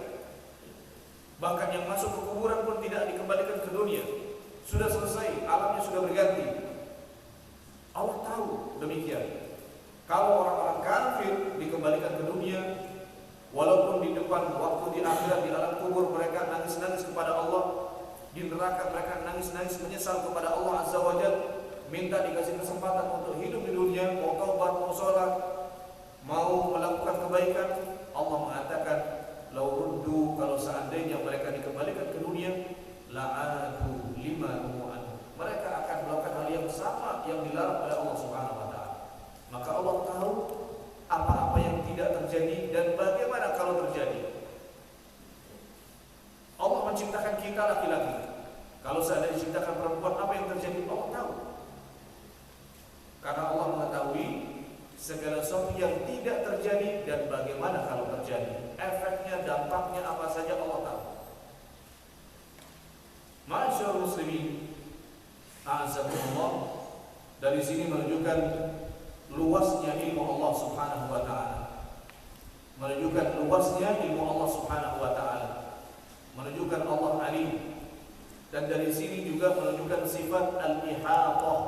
Bahkan yang masuk ke kuburan pun tidak dikembalikan ke dunia. Sudah selesai, alamnya sudah berganti. Allah tahu demikian. Kalau orang-orang kafir dikembalikan ke dunia, walaupun di depan waktu di akhirat di alam kubur mereka nangis-nangis kepada Allah, di neraka mereka nangis-nangis menyesal kepada Allah Azza wa Jalla, minta dikasih kesempatan untuk hidup di dunia, mau taubat, mau sholat, mau melakukan kebaikan. Allah mengatakan lau ruddu, kalau seandainya mereka dikembalikan ke dunia, la'adu lima nu'an, mereka akan melakukan hal yang sama yang dilarang oleh Allah Subhanahu wa taala. Maka Allah tahu apa-apa yang tidak terjadi dan bagaimana kalau terjadi. Allah menciptakan kita laki-laki. Kalau seandainya diciptakan perempuan, apa yang terjadi? Allah tahu. Karena Allah mengetahui segala sesuatu yang tidak terjadi dan bagaimana kalau terjadi. Efeknya, dampaknya apa saja Allah tahu. Ma'asyiral muslimin, a'azzakumullah. Dari sini menunjukkan luasnya ilmu Allah Subhanahu wa taala. Menunjukkan luasnya ilmu Allah Subhanahu wa taala. Menunjukkan Allah alim. Dan dari sini juga menunjukkan sifat al-ihatah.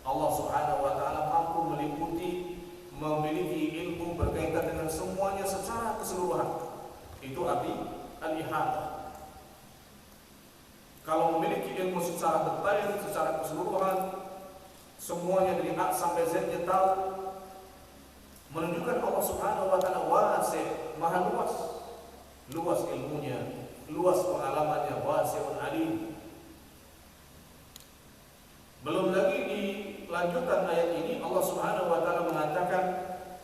Allah Subhanahu wa taala mampu meliputi, memiliki ilmu berkaitan dengan semuanya secara keseluruhan. Itu arti al-ihatah. Kalau memiliki ilmu secara detail, secara keseluruhan, semuanya dari A sampai Z-nya tahu, menunjukkan Allah Subhanahu wa taala wasi', maha luas. Luas ilmunya, luas pengalamannya, wasi'un alim. Belum lagi di lanjutan ayat ini Allah Subhanahu wa taala mengatakan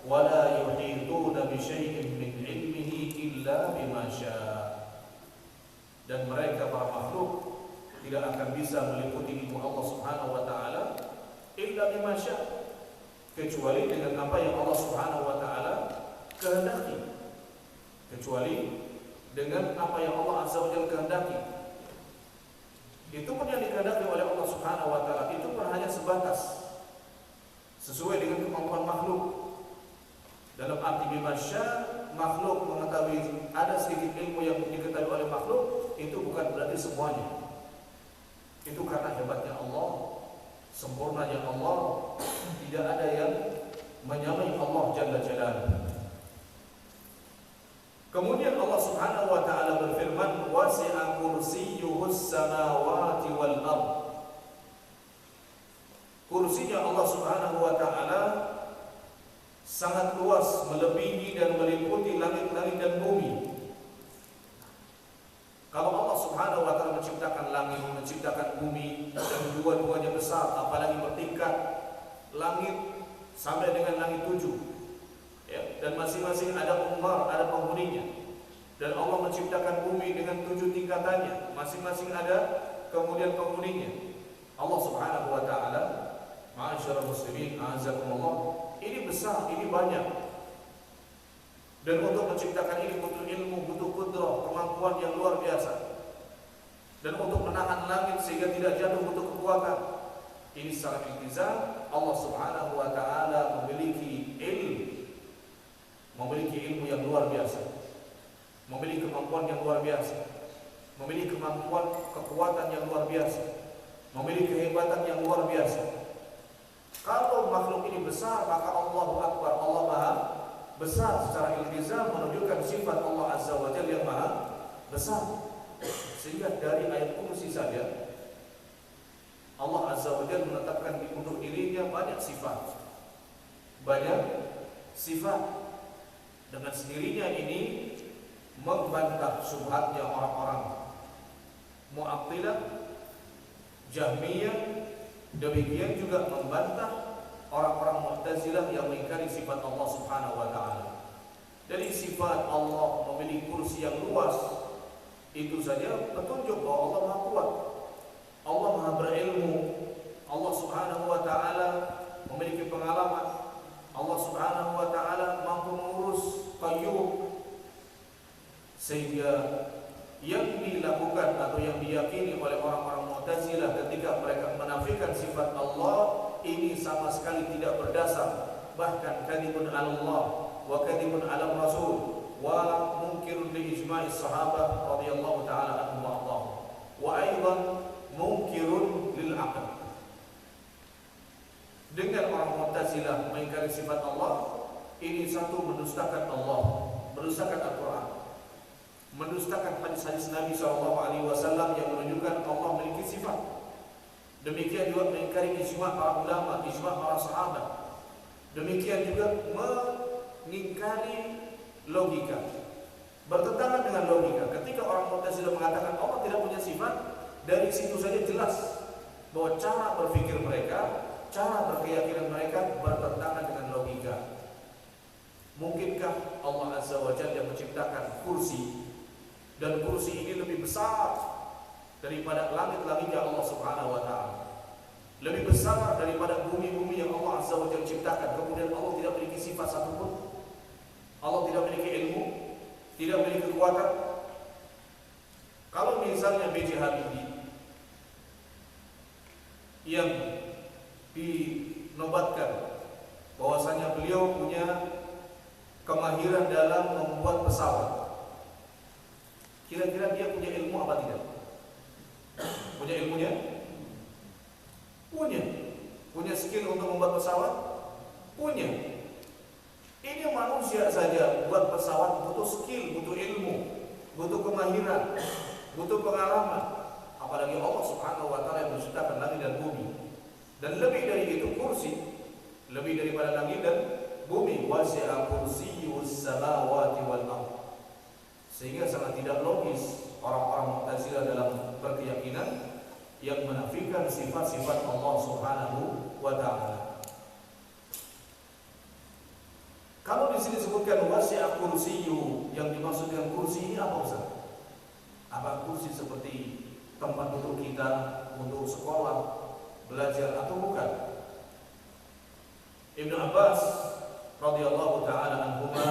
wala yuhituna bi syai'in min ilmihi illa bima syaa. Dan mereka para makhluk tidak akan bisa meliputi ilmu Allah Subhanahu wa taala illa bima syaa, kecuali dengan apa yang Allah Subhanahu wa taala kehendaki. Kecuali dengan apa yang Allah Azza wa Jalla kehendaki. Itu pun yang dikehendaki oleh Allah Subhanahu wa taala itu pun hanya sebatas sesuai dengan kemampuan makhluk. Dalam arti bima syaa, makhluk mengetahui ada sedikit ilmu yang diketahui oleh makhluk, itu bukan berarti semuanya. Itu karena hebatnya Allah, sempurnanya Allah, tidak ada yang menyamai Allah Jalla Jalaluhu. Kemudian Allah Subhanahu wa taala berfirman wasi'a kursiyyuhus samawati wal ardh. Kursinya Allah Subhanahu wa taala sangat luas, melebihi dan meliputi langit-langit dan bumi. Kalau Allah Subhanahu wa taala menciptakan langit, menciptakan bumi, dan dua-duanya besar, apalagi bertingkat, langit sampai dengan langit 7, ya, dan masing-masing ada umar, ada penghuninya. Dan Allah menciptakan bumi dengan 7 tingkatannya, masing-masing ada kemudian penghuninya. Allah Subhanahu wa taala, ma'asyiral muslimin, a'azzakumullah, ini besar, ini banyak. Dan untuk menciptakan ini butuh ilmu, butuh qudrah, kemampuan yang luar biasa. Dan untuk menahan langit sehingga tidak jatuh butuh kekuatan. Ini secara iltizam Allah Subhanahu wa taala memiliki ilmu yang luar biasa. Memiliki kemampuan yang luar biasa, memiliki kemampuan kekuatan yang luar biasa, memiliki kehebatan yang luar biasa. Kalau makhluk ini besar, maka Allahu Akbar, Allah Maha besar. Secara iltizam menunjukkan sifat Allah Azza wa Jalla yang Maha besar. Sehingga dari ayat kursi saja Allah Azza wa Jalla menetapkan untuk dirinya banyak sifat. Banyak sifat. Dengan sendirinya ini membantah syubhatnya orang-orang Mu'attilah, Jahmiyah, demikian juga membantah orang-orang Mu'tazilah yang mengingkari sifat Allah Subhanahu wa taala. Dari sifat Allah memiliki kursi yang luas, itu saja petunjuk bahwa Allah Maha kuat, Allah Maha berilmu, Allah Subhanahu wa taala memiliki pengalaman, Allah Subhanahu wa taala mampu mengurus, qayyum. Sehingga yang dilakukan atau yang diyakini oleh orang-orang Mu'tazilah ketika mereka menafikan sifat Allah ini sama sekali tidak berdasar, bahkan kadzibun 'ala Allah wa kadzibun 'ala Rasul wa munkirun li ijma'is sahabah radhiyallahu ta'ala anhum wa ardhahum wa aidan munkirun lil aql. Dengan orang Mu'tazilah mengingkari sifat Allah, ini satu mendustakan Allah, mendustakan Al-Qur'an, mendustakan hadis-hadis Nabi SAW yang menunjukkan Allah memiliki sifat. Demikian juga mengingkari ijma' para ulama, ijma' para sahabat. Demikian juga mengingkari logika, bertentangan dengan logika. Ketika orang Mu'tazilah mengatakan Allah tidak punya sifat, dari situ saja jelas bahwa cara berpikir mereka, cara berkeyakinan mereka bertentangan dengan logika. Mungkinkah Allah Azza wa Jalla menciptakan kursi, dan kursi ini lebih besar daripada langit-langitnya Allah Subhanahu wa taala, lebih besar daripada bumi-bumi yang Allah Azza wa Jalla ciptakan, kemudian Allah tidak memiliki sifat satupun, Allah tidak memiliki ilmu, tidak memiliki kekuatan? Kalau misalnya B.J. Habibie yang dinobatkan bahwasanya beliau punya kemahiran dalam membuat pesawat, kira-kira dia punya ilmu apa tidak? Punya ilmunya? Punya skill untuk membuat pesawat? Punya. Ini manusia saja buat pesawat butuh skill, butuh ilmu, butuh kemahiran, butuh pengalaman. Apalagi Allah Subhanahu wa taala yang menciptakan langit dan bumi. Dan lebih dari itu kursi, lebih daripada langit dan bumi, wasi'a kursiyyus samawati wal ardh. Sehingga sangat tidak logis orang-orang Mu'tazilah dalam berkeyakinan yang menafikan sifat-sifat Allah Subhanahu wa taala. Kalau di sini disebutkan wasi'a kursiyyu, yang dimaksud dengan kursi ini apa Ustaz? Apa kursi seperti tempat duduk kita untuk sekolah, belajar, atau bukan? Ibnu Abbas radhiyallahu taala anhuma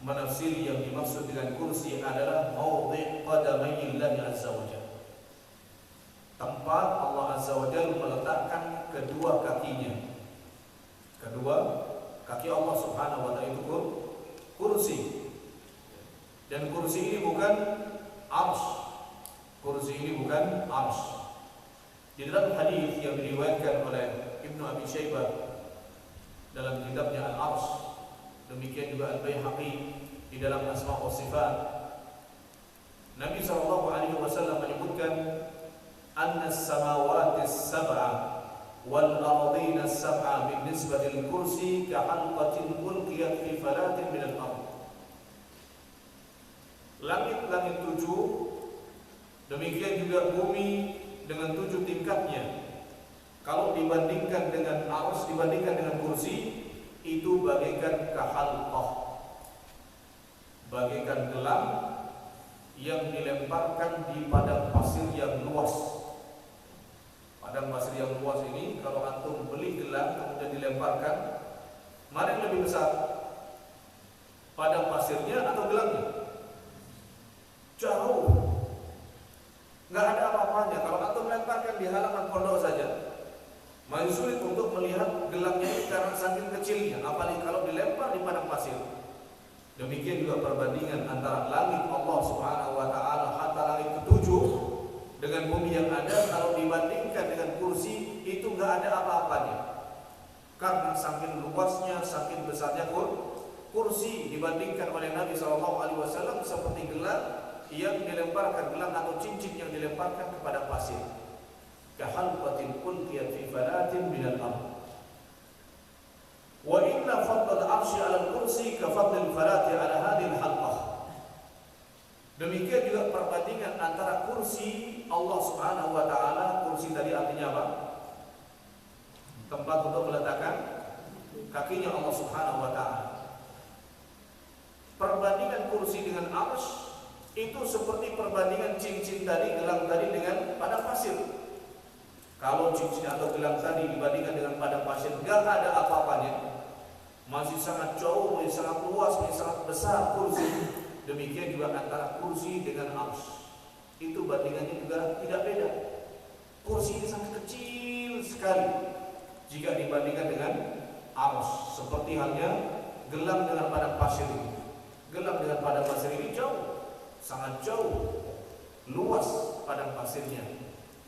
menafsiri yang dimaksud dengan kursi adalah maudhi' qadamayillahi azza wa jalla, tempat Allah azza wa jalla meletakkan kedua kakinya. Kedua kaki Allah Subhanahu wa taala itu kursi. Dan kursi ini bukan arsy. Kursi ini bukan arsy. Di dalam hadis yang diriwayatkan oleh Ibnu Abi Syaibah dalam kitabnya Al-Arsy, demikian juga Al-Baihaqi di dalam Asma' wa Sifat, Nabi SAW menyebutkan anna as-samawati as-sab'a wal ardina as-sab'a bin nisbati al-kursi ka halqatin ulqiyat fi falatin min al-ard. Langit-langit 7, demikian juga bumi dengan 7 tingkatnya, kalau dibandingkan dengan arsy, dibandingkan dengan kursi, itu bagaikan kahalqah, bagaikan gelang yang dilemparkan di padang pasir yang luas. Padang pasir yang luas ini, kalau antum beli gelang kemudian dilemparkan, mana yang lebih besar? Padang pasirnya atau gelangnya? Jauh. Nggak ada apa-apanya. Kalau antum melemparkan di halaman pondok saja, masih sulit untuk melihat gelangnya ini karena saking kecilnya. Apalagi kalau dilempar di padang pasir. Demikian juga perbandingan antara langit Allah Subhanahu wa taala, hatta langit ketujuh dengan bumi yang ada, kalau dibandingkan dengan kursi itu enggak ada apa-apanya. Karena saking luasnya, saking besarnya kursi dibandingkan oleh Nabi SAW seperti gelang yang dilemparkan, gelang atau cincin yang dilemparkan kepada pasir. Kahalqatin ulqiyat fi falatin minal ardh. Wa inna fadl al-'arsy 'ala al-kursi ka fadl al-falati 'ala hadhihi al-halqah. Demikian juga perbandingan antara kursi Allah Subhanahu wa taala, kursi tadi artinya apa? Tempat untuk meletakkan kakinya Allah Subhanahu wa taala. Perbandingan kursi dengan 'arsy itu seperti perbandingan cincin tadi, gelang tadi dengan padang pasir. Kalau cincin atau gelang tadi dibandingkan dengan padang pasir, enggak ada apa-apanya. Masih sangat jauh, masih sangat luas, masih sangat besar kursi. Demikian juga antara kursi dengan arsy. Itu bandingannya juga tidak beda. Kursi ini sangat kecil sekali jika dibandingkan dengan arsy. Seperti halnya gelang dengan padang pasir ini. Gelang dengan padang pasir ini jauh, sangat jauh, luas padang pasirnya.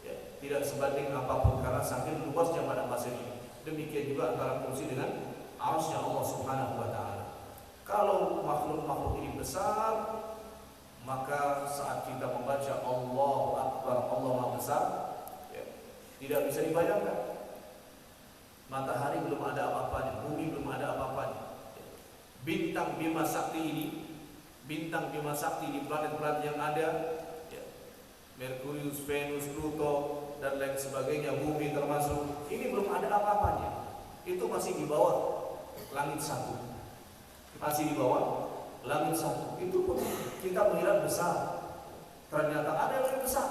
Ya, tidak sebanding apapun karena saking luasnya padang pasir ini. Demikian juga antara kursi dengan arsy Allah Subhanahu wa taala. Kalau makhluk-makhluk ini besar, maka saat kita membaca Allahu Akbar, Allah Maha Besar, ya, tidak bisa dibayangkan. Matahari belum ada apa-apanya, bumi belum ada apa-apanya. Bintang Bima Sakti ini, bintang Bima Sakti di planet-planet yang ada, ya, Merkurius, Venus, Pluto dan lain sebagainya, bumi termasuk, ini belum ada apa-apanya. Itu masih di bawah langit satu, masih di bawah langit satu. Itu pun kita mengira besar, ternyata ada yang lebih besar.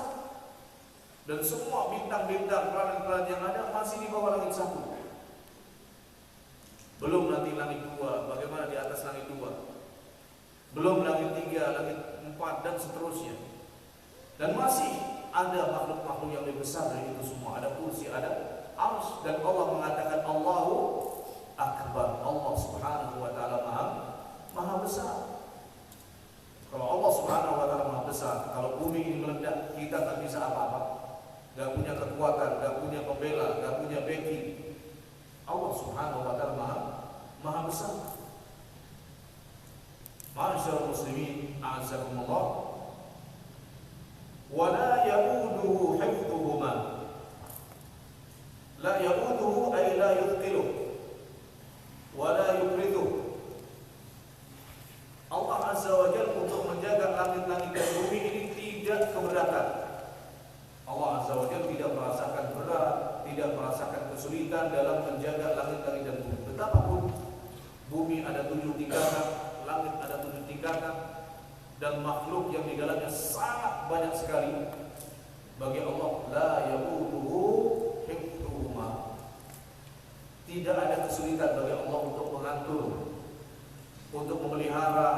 Dan semua bintang-bintang, planet-planet yang ada masih di bawah langit satu. Belum nanti langit dua, bagaimana di atas langit dua, belum langit tiga, langit empat dan seterusnya. Dan masih ada makhluk-makhluk yang lebih besar dari itu semua. Ada kursi, ada arsy, dan Allah mengatakan Allahu Akbar. Allah Subhanahu wa taala maha besar. Kalau Allah Subhanahu wa taala maha besar, kalau bumi ini meledak, kita tak bisa apa-apa. Gak punya kekuatan, gak punya pembela, gak punya backing. Allah Subhanahu wa taala maha besar. Ma'asyiral muslimin, a'azzakumullah. Wa la ya'uduhu hifdhuhuma. La ya'uduhu ay la yuthqiluh wala yukriduh. Allah Azza wa Jalla untuk menjaga langit-langit dan bumi ini tidak keberatan. Allah Azza wa Jalla tidak merasakan berat, tidak merasakan kesulitan dalam menjaga langit-langit dan bumi. Betapapun bumi ada 7 tingkatan, langit ada 7 tingkatan, dan makhluk yang di dalamnya sangat banyak sekali. Bagi Allah, la ya'uduhu hifdhuhuma. Tidak ada kesulitan bagi Allah untuk mengatur, untuk memelihara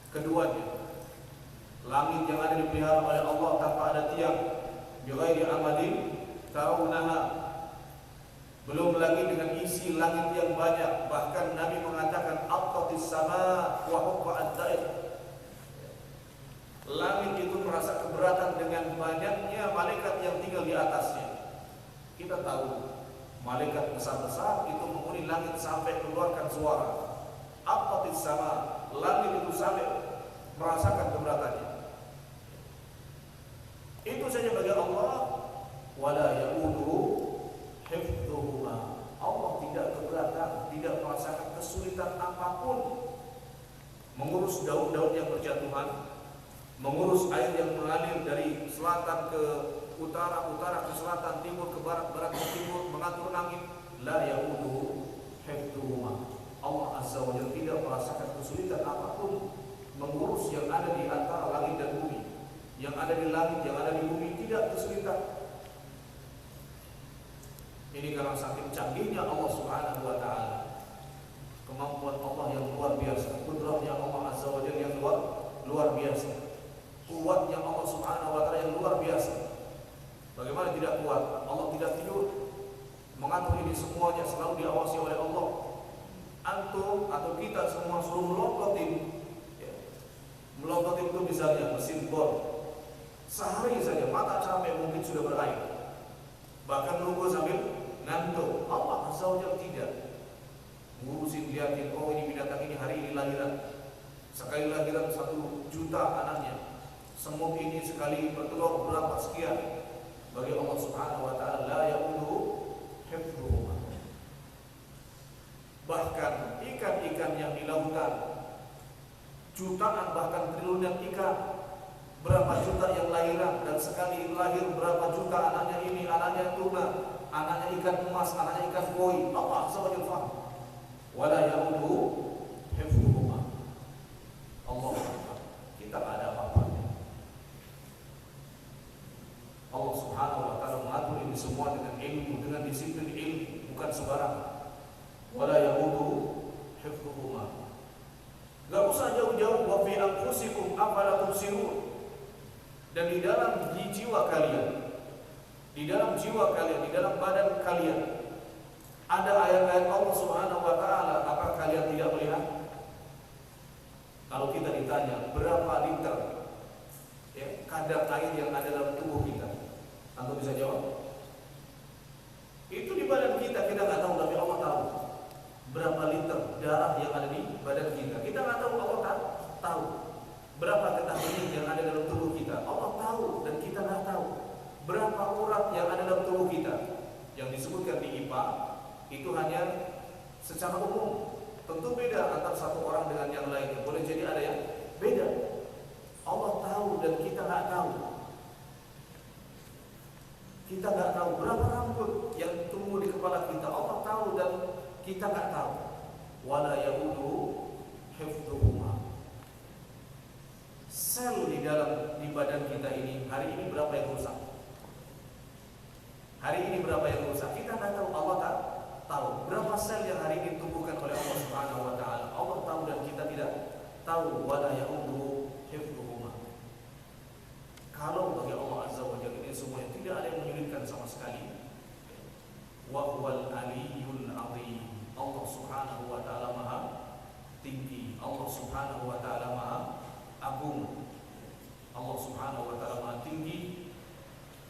keduanya. Langit yang ada dipelihara oleh Allah tanpa ada tiang, bighairi amadin tarawunaha. Belum lagi dengan isi langit yang banyak. Bahkan Nabi mengatakan aqatis sama wa huqqa'ad da'iq. Langit itu merasa keberatan dengan banyaknya malaikat yang tinggal di atasnya. Kita tahu malaikat besar-besar itu menghuni langit sampai mengeluarkan suara. Aqatis sama, langit itu sampai merasakan keberatannya. Itu saja bagi Allah. Wala ya'uduhu hifdhuhuma. Allah tidak keberatan, tidak merasakan kesulitan apapun mengurus daun-daun yang berjatuhan, mengurus air yang mengalir dari selatan ke utara, utara ke selatan, timur ke barat, barat ke timur, mengatur angin. La ya'uduhu hifdhuhuma. Allah Azza wa Jalla tidak merasakan kesulitan apapun mengurus yang ada di antara langit dan bumi. Yang ada di langit, yang ada di bumi tidak kesulitan. Ini karena saking canggihnya Allah Subhanahu wa taala. Kemampuan Allah yang luar biasa, kudratnya Allah Azza wa Jalla yang luar biasa. Kuatnya Allah Subhanahu wa taala yang luar biasa. Bagaimana tidak kuat? Allah tidak tidur. Mengatur ini semuanya selalu diawasi oleh Allah. Antum atau kita semua suruh melompotin. Melompotin itu misalnya mesin bor. Sehari saja mata capek mungkin sudah berair. Bahkan nunggu sambil ngantuk. Allah Azza wa Jalla tidak. Ngurusin, lihatin, oh ini binatang ini hari ini lahiran. Sekali lahiran 1 juta anaknya. Semut ini sekali bertelur berapa sekian. Bagi Allah Subhanahu wa taala la ya'uduhu hifdhuhuma. Bahkan ikan-ikan yang di lautan, jutaan bahkan triliunan ikan, berapa juta yang lahiran, dan sekali lahir berapa juta anaknya ini, anaknya tuna, anaknya ikan emas, anaknya ikan koi. Allah Azza wa Jalla faham. Wala ya'uduhu hifdhuhuma. Allah Akbar. Kita tak ada apa-apanya. Allah Subhanahu wa taala mengatur ini semua dengan ilmu, dengan disiplin ilmu, bukan sembarangan. Wala ya'uduhu hifdhuhuma. Gak usah jauh-jauh, wa fi anfusikum afala tubsirun. Dan di dalam jiwa kalian, di dalam jiwa kalian, di dalam badan kalian ada ayat-ayat Allah Subhanahu wa taala. Apakah kalian tidak melihat? Kalau kita ditanya berapa liter kadar air yang ada dalam tubuh kita, antum bisa jawab? Itu di badan kita, kita nggak tahu, tapi Allah tahu. Berapa liter darah yang ada di badan kita, kita nggak tahu, Allah tahu. Berapa getah benih yang ada dalam tubuh kita, Allah tahu, dan kita nggak tahu. Berapa urat yang ada dalam tubuh kita, yang disebutkan di IPA itu hanya secara umum. Tentu beda antara satu orang dengan yang lainnya. Boleh jadi ada yang beda. Allah tahu dan kita nggak tahu. Kita nggak tahu berapa rambut yang tumbuh di kepala kita. Allah tahu dan kita nggak tahu. Wala ya'uduhu hifdhuhuma. Sel di badan kita ini hari ini berapa yang rusak? Hari ini berapa yang rusak? Kita nggak tahu. Allah tahu. Berapa sel yang hari ini ditumbuhkan oleh Allah Subhanahu wa taala? Allah tahu dan kita tidak tahu. Wala ya'uduhu hifdhuhuma. Kalau bagi Allah Azza wa Jalla ini semuanya tidak ada yang menyulitkan sama sekali. Wa huwal aliyyul azim. Allah Subhanahu wa taala maha tinggi. Allah Subhanahu wa taala maha agung. Allah Subhanahu wa taala maha tinggi,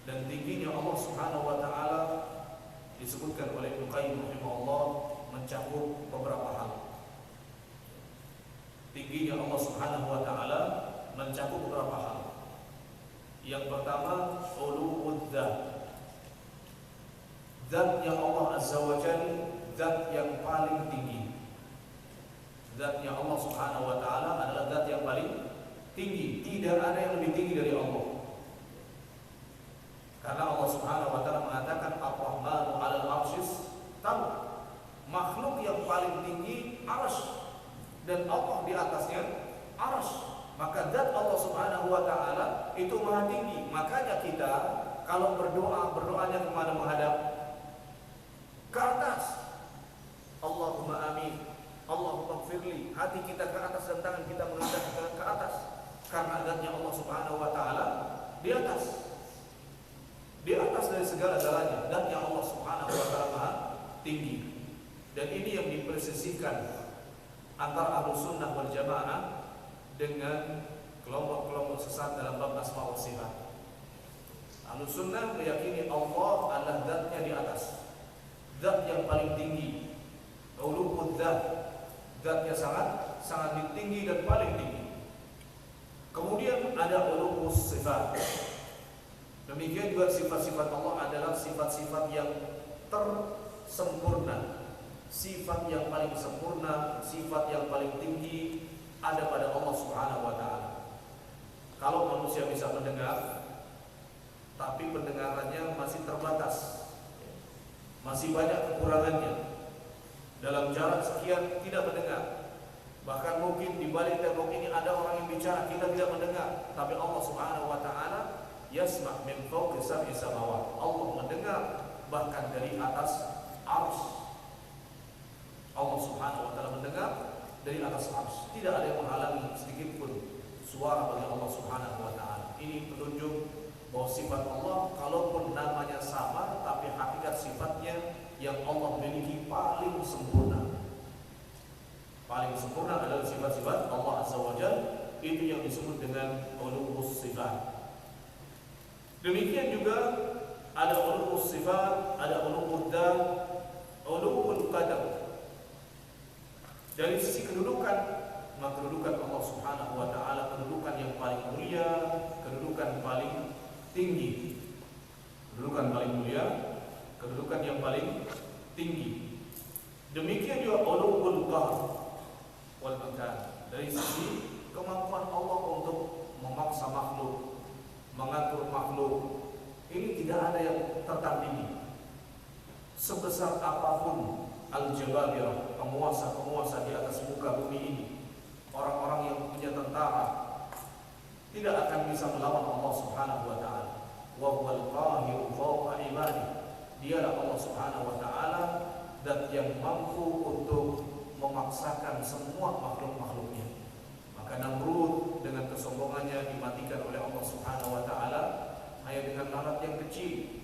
dan tingginya Allah Subhanahu wa taala disebutkan oleh Ibnu Qayyim rahimahullah mencakup beberapa hal. Tingginya Allah Subhanahu wa taala mencakup beberapa hal. Yang pertama, uluwud dzat. Zatnya Allah Azza wa Jalla zat yang paling tinggi. Zatnya Allah Subhanahu wa taala adalah zat yang paling tinggi. Tidak ada yang lebih tinggi dari Allah. Karena Allah Subhanahu wa taala mengatakan Ar-Rahmanu 'alal 'arsyis tawa. Makhluk yang paling tinggi arsy, dan Allah di atasnya arsy. Maka zat Allah Subhanahu wa taala itu maha tinggi. Makanya kita kalau berdoanya kemana menghadap? Ke atas. Allahumma amin. Allahumma gfirli. Hati kita ke atas dan tangan kita menghadap ke atas. Karena zatnya Allah Subhanahu wa taala di atas. Di atas dari segala-galanya. Zatnya Allah Subhanahu wa taala maha tinggi. Dan ini yang dipersisihkan antara Ahlus Sunnah wal Jamaah dengan kelompok-kelompok sesat dalam bab asma wa sifat. Ahlus Sunnah meyakini Allah adalah zatnya di atas, zat yang paling tinggi, uluwud zat, zatnya sangat tinggi dan paling tinggi. Kemudian ada uluwus sifat. Demikian juga sifat-sifat Allah adalah sifat-sifat yang tersempurna, sifat yang paling sempurna, sifat yang paling tinggi ada pada Allah Subhanahu wa taala. Kalau manusia bisa mendengar, tapi pendengarannya masih terbatas, masih banyak kekurangannya. dalam jarak sekian tidak mendengar. Bahkan mungkin di balik tembok ini ada orang yang bicara, kita tidak mendengar. Tapi Allah Subhanahu wa taala yasma' min fawqi sab'i samawat. Allah mendengar bahkan dari atas arsy. Allah Subhanahu wa taala mendengar dari atas arsy. Tidak ada yang menghalangi sedikit pun suara bagi Allah Subhanahu wa taala. Ini penunjuk bahwa sifat Allah kalaupun namanya sama tapi hakikat sifatnya yang Allah miliki paling sempurna. Paling sempurna adalah sifat-sifat Allah Azza wa Jalla. Itu yang disebut dengan uluwus sifat. Demikian juga ada uluwus sifat, ada uluwud dzat, uluwul qadar. Dari sisi kedudukan, maka kedudukan Allah Subhanahu wa taala kedudukan yang paling mulia, kedudukan paling tinggi. Kedudukan paling mulia, kedudukan yang paling tinggi. Demikian juga uluwul qahr wal makan. Dari sisi kemampuan Allah untuk memaksa makhluk, mengatur makhluk, ini tidak ada yang tertandingi. Sebesar apapun al-jababirah, penguasa-penguasa di atas muka bumi ini, orang-orang yang punya tentara, tidak akan bisa melawan Allah Subhanahu wa taala. Wa huwal qahiru fawqa ibadihi. Dialah Allah Subhanahu wa taala zat yang mampu untuk memaksakan semua makhluk-makhluknya. Maka Namrud dengan kesombongannya dimatikan oleh Allah Subhanahu wa taala hanya dengan lalat yang kecil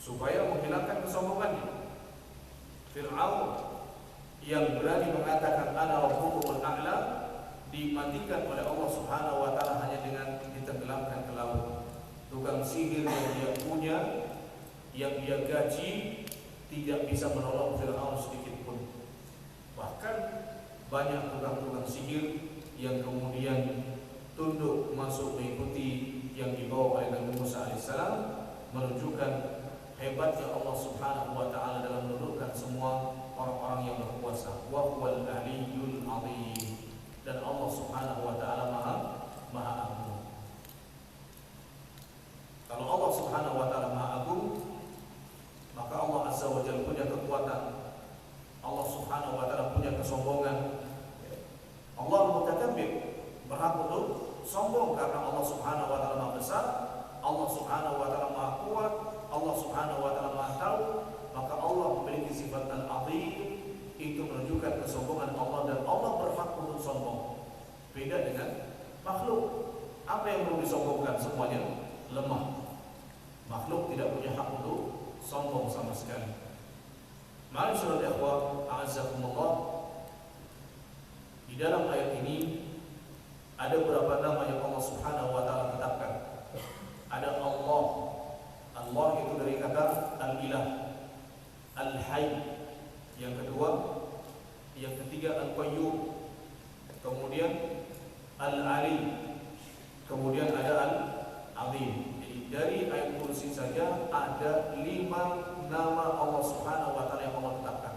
supaya menghilangkan kesombongannya. Fir'aun yang berani mengatakan ana rabbukumul a'la dimatikan oleh Allah Subhanahu wa taala hanya dengan ditenggelamkan ke laut. Tukang sihir yang dia punya, yang dia gaji, tidak bisa menolong Fir'aun sedikit pun. Bahkan banyak tukang-tukang sihir yang kemudian tunduk masuk mengikuti yang dibawa oleh Nabi Musa alaihissalam, menunjukkan hebatnya Allah Subhanahu wa taala dalam menundukkan semua orang-orang yang berkuasa. Wa huwal aliyyul azim. Dan Allah Subhanahu wa taala Maha Agung. Kalau Allah Subhanahu wa taala Maha Agung, maka Allah Azza wa Jalla punya kekuatan. Allah Subhanahu wa taala punya kesombongan. Allah mutakabbir, berhak untuk sombong karena Allah Subhanahu wa taala Maha besar, Allah Subhanahu wa taala Maha kuat, Allah Subhanahu wa taala Maha tahu. Maka Allah memiliki sifat al-azim. Itu menunjukkan kesombongan Allah dan Allah berhak untuk sombong. Beda dengan makhluk. Apa yang perlu disombongkan? Semuanya lemah. Makhluk tidak punya hak untuk sombong sama sekali. Ma'asyiral ikhwah, a'azzakumullah. Di dalam ayat ini ada beberapa nama yang Allah Subhanahu wa taala tetapkan. Ada Allah. Allah itu dari kata al-ilah, al-hayy. Yang kedua, yang ketiga al-qayyum. Kemudian al-ali. Kemudian ada al-azim. Jadi dari ayat kursi saja ada 5 nama Allah Subhanahu wa taala yang Allah tetapkan.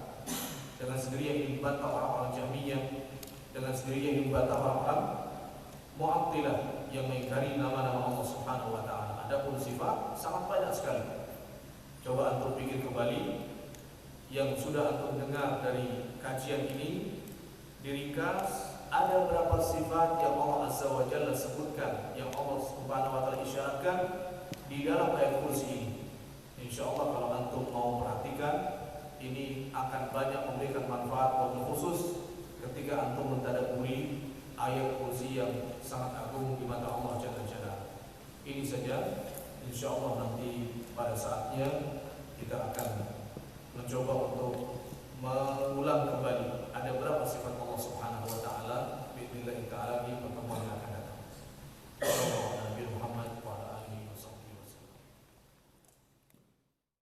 Dengan sendirinya yang dibantah orang-orang Jahmiyah, dengan sendirinya yang dibantah orang-orang Mu'attilah yang mengingkari nama-nama Allah Subhanahu wa taala. Adapun sifat sangat banyak sekali. Coba antum pikir kembali yang sudah antum dengar dari kajian ini, diringkas ada berapa sifat yang Allah Azza wa Jalla sebutkan, yang Allah Subhanahu wa taala isyaratkan di dalam ayat kursi ini. Insyaallah kalau antum mau perhatikan, ini akan banyak memberikan manfaat wabil khusus ketika antum mentadabburi ayat kursi yang sangat agung di mata Allah Jalla Jalla. Ini saja, insyaallah nanti pada saatnya kita akan mencoba untuk